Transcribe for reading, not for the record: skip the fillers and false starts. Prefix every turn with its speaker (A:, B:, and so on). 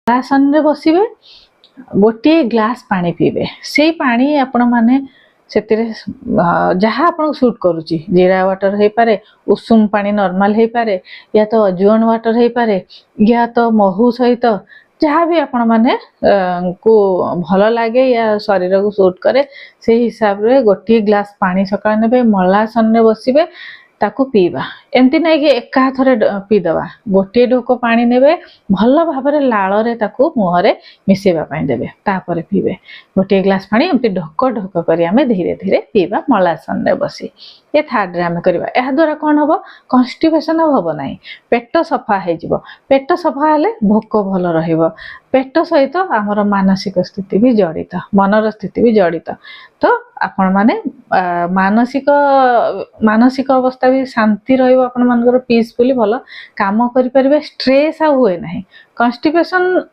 A: आसन रे बसिबे गोटे ग्लास पानी पीबे से पानी आपण माने सेतिरे जहाँ आपन सूट करूची जीरा वाटर हे पारे उषुम पानी नॉर्मल हे पारे या तो अजवाइन वाटर हे पारे या तो महू सहित जहाँ भी आपण माने को भल लगे या शरीर को सूट करे से हिसाब रे गोटे ग्लास पानी सकाळ नेबे मलासन रे बसिबे ताकू पीबा एमती नहीं कि एका थरे पीदबा गोटे ढोक पानी नेबे भल भाव लाल रे ताकू मुहरे मिसेबा पाई देबे तापर पीबे गोटे ग्लास पानी एमती ढोक ढोक करी आमे धीरे धीरे पीबा मलासन रे बसी ये थर्ड रे आमे करबा एहा द्वारा कोन हबो कॉन्स्टिपेशन हबो नाही पेट सफा हे जिवो पेट सफा हेले भोक भल रहिबो पेट सहित आमर मानसिक स्थिति भी जड़ित मनर स्थिति भी जड़ित तो आपण माने मानसिक मानसिक अवस्था भी शांति रहिबो आपण मानकर पीसफुली भल काम करि परिबे स्ट्रेस आ हुए नाही कॉन्स्टिपेशन